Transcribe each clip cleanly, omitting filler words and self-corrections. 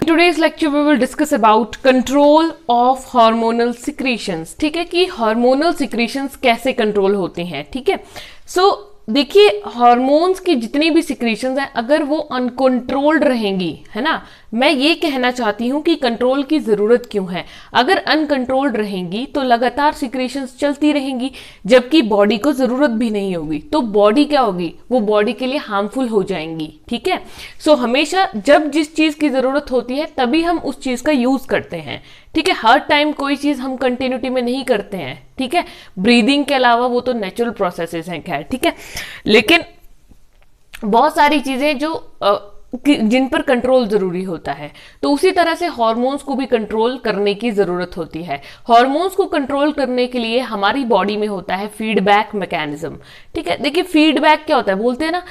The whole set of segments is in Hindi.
today's lecture we will discuss about control of hormonal secretions। ठीक है, कि hormonal secretions कैसे कंट्रोल होते हैं। ठीक है, सो देखिए हार्मोन्स की जितनी भी सिक्रीशंस हैं अगर वो अनकंट्रोल्ड रहेंगी, है ना, मैं ये कहना चाहती हूँ कि कंट्रोल की जरूरत क्यों है। अगर अनकंट्रोल्ड रहेंगी तो लगातार सिक्रीशंस चलती रहेंगी जबकि बॉडी को जरूरत भी नहीं होगी, तो बॉडी क्या होगी, वो बॉडी के लिए हार्मफुल हो जाएंगी। ठीक है, सो हमेशा जब जिस चीज की जरूरत होती है तभी हम उस चीज का यूज करते हैं। ठीक है, हर टाइम कोई चीज हम कंटिन्यूटी में नहीं करते हैं। ठीक है, ब्रीदिंग के अलावा वो तो नेचुरल प्रोसेसेस हैं खैर। ठीक है, लेकिन बहुत सारी चीजें जो जिन पर कंट्रोल जरूरी होता है, तो उसी तरह से हार्मोन्स को भी कंट्रोल करने की जरूरत होती है। हार्मोन्स को कंट्रोल करने के लिए हमारी बॉडी में होता है फीडबैक मैकेनिज्म। ठीक है, देखिए फीडबैक क्या होता है, बोलते हैं ना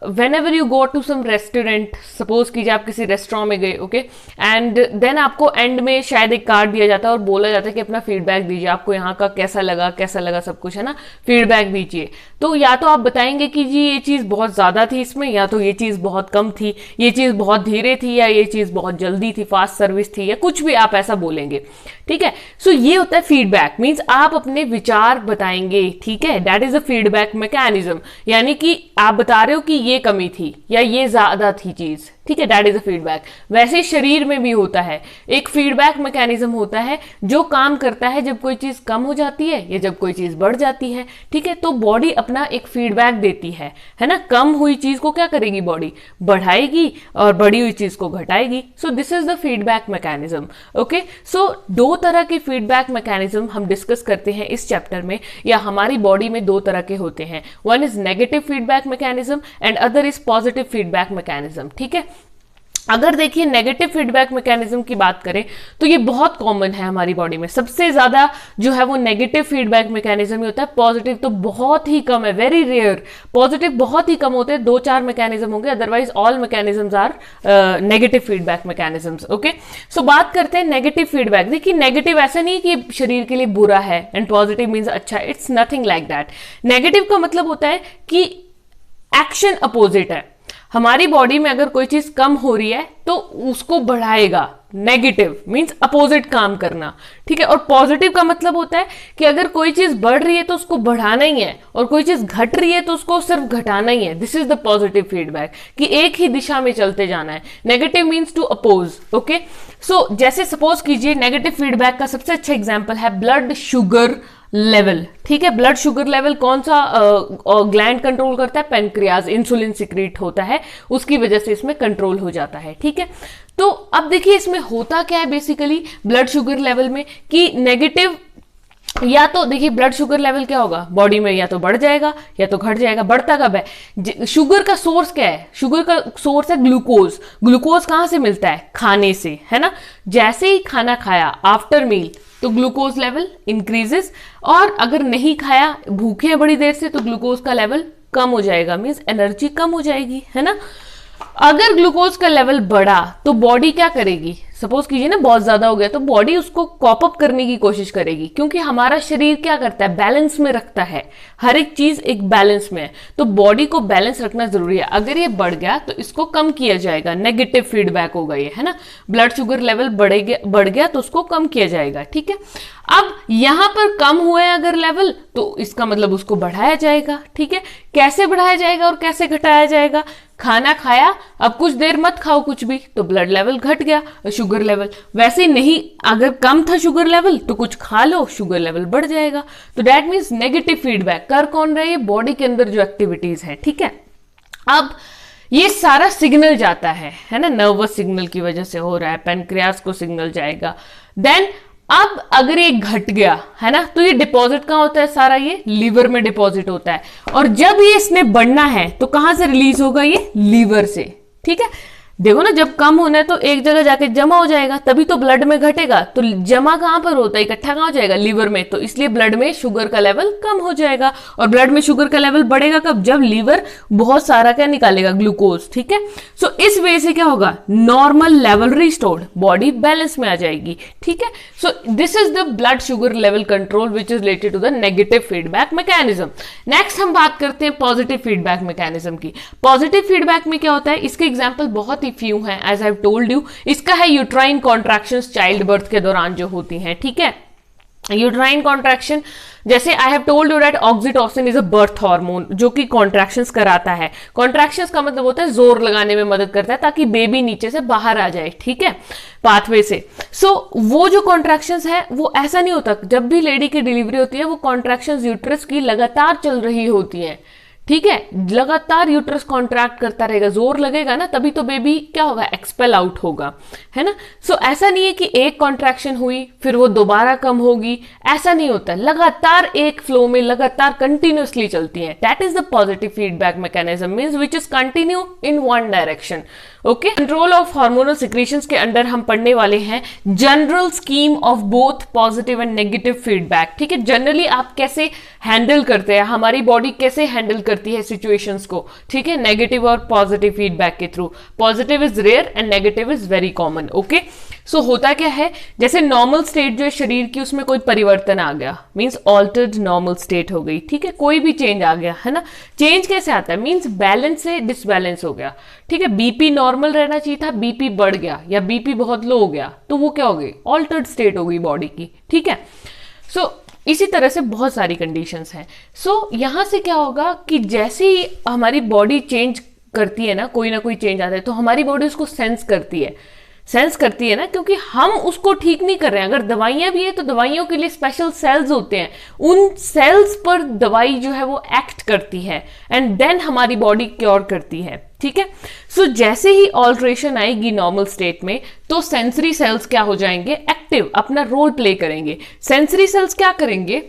whenever you go to some restaurant, suppose कीजिए आप किसी रेस्टोरेंट में गए, ओके, एंड देन आपको एंड में शायद एक कार्ड दिया जाता है और बोला जाता है कि अपना फीडबैक दीजिए, आपको यहाँ का कैसा लगा सब कुछ, है ना, फीडबैक दीजिए। तो या तो आप बताएंगे कि जी ये चीज बहुत ज्यादा थी इसमें, या तो ये चीज बहुत कम थी, ये चीज बहुत धीरे थी, या ये चीज बहुत जल्दी थी, फास्ट सर्विस थी, या कुछ भी आप ऐसा बोलेंगे। ठीक है, सो ये होता है फीडबैक, मींस आप अपने विचार बताएंगे। ठीक है, that is a feedback mechanism, यानी कि आप बता रहे हो कि ये कमी थी या ये ज्यादा थी चीज। ठीक है, दैट इज अ फीडबैक। वैसे शरीर में भी होता है एक फीडबैक मैकेनिज्म होता है जो काम करता है जब कोई चीज कम हो जाती है या जब कोई चीज बढ़ जाती है। ठीक है, तो बॉडी अपना एक फीडबैक देती है ना, कम हुई चीज को क्या करेगी बॉडी, बढ़ाएगी, और बढ़ी हुई चीज को घटाएगी। So this is the feedback mechanism. Okay, so दो तरह के फीडबैक मैकेनिज्म हम डिस्कस करते हैं इस चैप्टर में, या हमारी बॉडी में दो तरह के होते हैं। One is negative feedback mechanism and other is positive feedback mechanism. ठीक है, अगर देखिए नेगेटिव फीडबैक मैकेनिज्म की बात करें तो ये बहुत कॉमन है हमारी बॉडी में। सबसे ज्यादा जो है वो नेगेटिव फीडबैक मैकेनिज्म ही होता है, पॉजिटिव तो बहुत ही कम है, वेरी रेयर। पॉजिटिव बहुत ही कम होते हैं, 2-4 मैकेनिज्म होंगे, otherwise all mechanisms are negative feedback mechanisms. Okay, so बात करते हैं नेगेटिव फीडबैक। देखिए नेगेटिव ऐसा नहीं कि शरीर के लिए बुरा है एंड पॉजिटिव मीन्स अच्छा, it's nothing like that. Negative का मतलब होता है कि एक्शन अपोजिट है। हमारी बॉडी में अगर कोई चीज कम हो रही है तो उसको बढ़ाएगा, नेगेटिव मींस अपोजिट काम करना। ठीक है, और पॉजिटिव का मतलब होता है कि अगर कोई चीज बढ़ रही है तो उसको बढ़ाना ही है, और कोई चीज घट रही है तो उसको सिर्फ घटाना ही है। This is the positive feedback, कि एक ही दिशा में चलते जाना है। Negative means to oppose. Okay, so जैसे सपोज कीजिए नेगेटिव फीडबैक का सबसे अच्छा एग्जाम्पल है ब्लड शुगर लेवल। ठीक है, ब्लड शुगर लेवल कौन सा ग्लैंड कंट्रोल करता है, पेनक्रियाज, इंसुलिन सिक्रीट होता है, उसकी वजह से इसमें कंट्रोल हो जाता है। ठीक है, तो अब देखिए इसमें होता क्या है बेसिकली ब्लड शुगर लेवल में, कि नेगेटिव या तो देखिए ब्लड शुगर लेवल क्या होगा बॉडी में, या तो बढ़ जाएगा या तो घट जाएगा। बढ़ता कब है, शुगर का सोर्स क्या है, शुगर का सोर्स है ग्लूकोज। ग्लूकोज कहां से मिलता है, खाने से, है ना। जैसे ही खाना खाया आफ्टर मील तो ग्लूकोज लेवल इंक्रीजेस, और अगर नहीं खाया, भूखे हैं बड़ी देर से, तो ग्लूकोज का लेवल कम हो जाएगा, मींस एनर्जी कम हो जाएगी, है ना। अगर ग्लूकोज का लेवल बढ़ा तो बॉडी क्या करेगी, सपोज कीजिए ना बहुत ज्यादा हो गया, तो बॉडी उसको कॉप अप करने की कोशिश करेगी, क्योंकि हमारा शरीर क्या करता है, बैलेंस में रखता है, हर एक चीज एक बैलेंस में है, तो बॉडी को बैलेंस रखना जरूरी है। अगर ये बढ़ गया तो इसको कम किया जाएगा, नेगेटिव फीडबैक होगा ये, है ना। ब्लड शुगर लेवल बढ़ गया तो उसको कम किया जाएगा। ठीक है, अब यहां पर कम हुआ है अगर लेवल, तो इसका मतलब उसको बढ़ाया जाएगा। ठीक है, कैसे बढ़ाया जाएगा और कैसे घटाया जाएगा, खाना खाया, अब कुछ देर मत खाओ कुछ भी, तो ब्लड लेवल घट गया, शुगर लेवल। वैसे नहीं, अगर कम था शुगर लेवल तो कुछ खा लो, शुगर लेवल बढ़ जाएगा। तो दैट मीन्स नेगेटिव फीडबैक कर कौन रहा है, बॉडी के अंदर जो एक्टिविटीज है। ठीक है, अब ये सारा सिग्नल जाता है ना, नर्वस सिग्नल की वजह से हो रहा है, पेनक्रियास को सिग्नल जाएगा। देन अब अगर ये घट गया, है ना, तो ये डिपॉजिट कहां होता है, सारा ये लीवर में डिपॉजिट होता है, और जब ये इसने बढ़ना है तो कहां से रिलीज होगा, ये लीवर से। ठीक है, देखो ना, जब कम होना है तो एक जगह जाके जमा हो जाएगा, तभी तो ब्लड में घटेगा। तो जमा कहां पर होता है, इकट्ठा कहां हो जाएगा, लीवर में। तो इसलिए ब्लड में शुगर का लेवल कम हो जाएगा। और ब्लड में शुगर का लेवल बढ़ेगा कब, जब लीवर बहुत सारा क्या निकालेगा, ग्लूकोज। ठीक है, सो इस वजह से क्या होगा, normal level restored, body balance में आ जाएगी। ठीक है, so this is the blood sugar level control which is related to the negative feedback mechanism. Next हम बात करते हैं पॉजिटिव फीडबैक मैकेनिज्म की। पॉजिटिव फीडबैक में क्या होता है, इसके एग्जांपल बहुत ही फ्यू हैं, as I have told you. इसका है यूट्राइन कॉन्ट्रैक्शंस चाइल्ड बर्थ के दौरान जो होती हैं। ठीक है, यूट्राइन कॉन्ट्रैक्शन, जैसे आई have told you that oxytocin is a birth hormone जो कि कॉन्ट्रैक्शंस कराता है। कॉन्ट्रैक्शंस का मतलब होता है जोर लगाने में मदद करता है ताकि बेबी नीचे से बाहर आ जाए। ठीक है, पाथवे से। सो वो जो कॉन्ट्रैक्शंस है वो ऐसा नहीं होता, जब भी लेडी की डिलीवरी होती है वो कॉन्ट्रैक्शंस यूट्रस की लगातार चल रही होती है। ठीक है, लगातार यूट्रस कॉन्ट्रैक्ट करता रहेगा, जोर लगेगा ना, तभी तो बेबी क्या होगा, एक्सपेल आउट होगा, है ना। सो ऐसा नहीं है कि एक कॉन्ट्रैक्शन हुई फिर वो दोबारा कम होगी, ऐसा नहीं होता, लगातार एक फ्लो में लगातार कंटिन्यूअसली चलती है। That is the positive feedback mechanism, means which is continue in one direction. Okay, control of hormonal secretions के अंडर हम पढ़ने वाले हैं general scheme of both positive and negative feedback. ठीक है, जनरली आप कैसे हैंडल करते हैं, हमारी बॉडी कैसे हैंडल करती है सिचुएशंस को। ठीक है, नेगेटिव और पॉजिटिव फीडबैक के थ्रू। Positive is rare and negative is very common. Okay, so होता क्या है, जैसे नॉर्मल स्टेट जो है शरीर की, उसमें कोई परिवर्तन आ गया, मींस ऑल्टर्ड नॉर्मल स्टेट हो गई। ठीक है, कोई भी चेंज आ गया, है ना। चेंज कैसे आता है, मींस बैलेंस से डिसबैलेंस हो गया। ठीक है, बीपी नॉर्मल रहना चाहिए था, बीपी बढ़ गया, या बीपी बहुत लो हो गया, तो वो क्या हो गई, ऑल्टर्ड स्टेट हो गई बॉडी की। ठीक है, सो इसी तरह से बहुत सारी कंडीशंस हैं। सो यहां से क्या होगा कि जैसे ही हमारी बॉडी चेंज करती है ना कोई चेंज आता है, तो हमारी बॉडी उसको सेंस करती है ना, क्योंकि हम उसको ठीक नहीं कर रहे हैं। अगर दवाइयां भी है तो दवाइयों के लिए स्पेशल सेल्स होते हैं, उन सेल्स पर दवाई जो है वो एक्ट करती है एंड देन हमारी बॉडी क्योर करती है। ठीक है, सो जैसे ही ऑल्ट्रेशन आएगी नॉर्मल स्टेट में, तो सेंसरी सेल्स क्या हो जाएंगे, एक्टिव, अपना रोल प्ले करेंगे। सेंसरी सेल्स क्या करेंगे,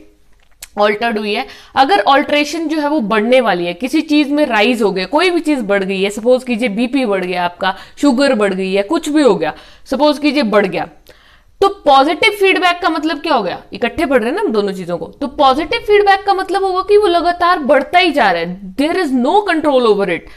ऑल्टर्ड हुई है, अगर ऑल्ट्रेशन जो है वो बढ़ने वाली है, किसी चीज में राइज हो गया, कोई भी चीज बढ़ गई है, सपोज कीजिए बीपी बढ़ गया आपका, शुगर बढ़ गई है, कुछ भी हो गया, सपोज कीजिए बढ़ गया, तो पॉजिटिव फीडबैक का मतलब क्या हो गया, इकट्ठे बढ़ रहे हैं ना हम दोनों चीजों को, तो पॉजिटिव फीडबैक का मतलब होगा कि वो लगातार बढ़ता ही जा रहा है, there is no control over it,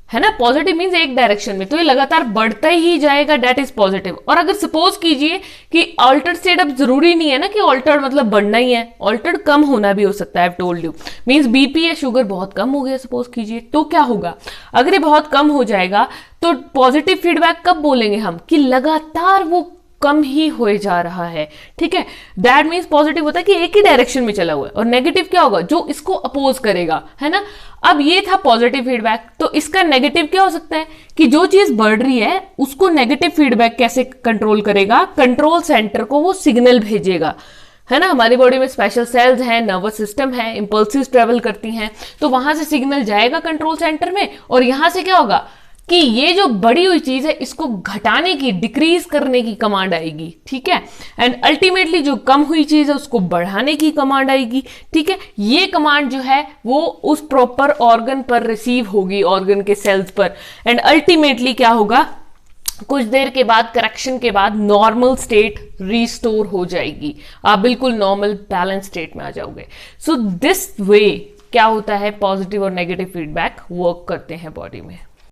है ना। पॉजिटिव मींस एक डायरेक्शन में, तो ये लगातार बढ़ता ही जाएगा, दैट इज पॉजिटिव। और अगर सपोज कीजिए कि ऑल्टर्ड स्टेट, अब जरूरी नहीं है ना कि ऑल्टर्ड मतलब बढ़ना ही है, ऑल्टर्ड कम होना भी हो सकता है, आई have told you, means BP या शुगर बहुत कम हो गया सपोज कीजिए, तो क्या होगा, अगर ये बहुत कम हो जाएगा तो पॉजिटिव फीडबैक कब बोलेंगे हम, कि लगातार वो कम ही हो जा रहा है। ठीक है, दैट मीन्स पॉजिटिव होता है कि एक ही डायरेक्शन में चला हुआ है, और नेगेटिव क्या होगा, जो इसको अपोज करेगा, है ना। अब ये था पॉजिटिव फीडबैक, तो इसका नेगेटिव क्या हो सकता है कि जो चीज बढ़ रही है उसको नेगेटिव फीडबैक कैसे कंट्रोल करेगा, कंट्रोल सेंटर को वो सिग्नल भेजेगा, है ना। हमारी बॉडी में स्पेशल सेल्स हैं, नर्वस सिस्टम है, इंपल्सिस ट्रेवल करती हैं, तो वहां से सिग्नल जाएगा कंट्रोल सेंटर में, और यहां से क्या होगा कि ये जो बढ़ी हुई चीज है इसको घटाने की, डिक्रीज करने की कमांड आएगी। ठीक है, एंड अल्टीमेटली जो कम हुई चीज है उसको बढ़ाने की कमांड आएगी। ठीक है, ये कमांड जो है वो उस प्रॉपर ऑर्गन पर रिसीव होगी, ऑर्गन के सेल्स पर, एंड अल्टीमेटली क्या होगा, कुछ देर के बाद, करेक्शन के बाद नॉर्मल स्टेट रिस्टोर हो जाएगी, आप बिल्कुल नॉर्मल बैलेंस स्टेट में आ जाओगे। सो दिस वे क्या होता है, पॉजिटिव और नेगेटिव फीडबैक वर्क करते हैं बॉडी में।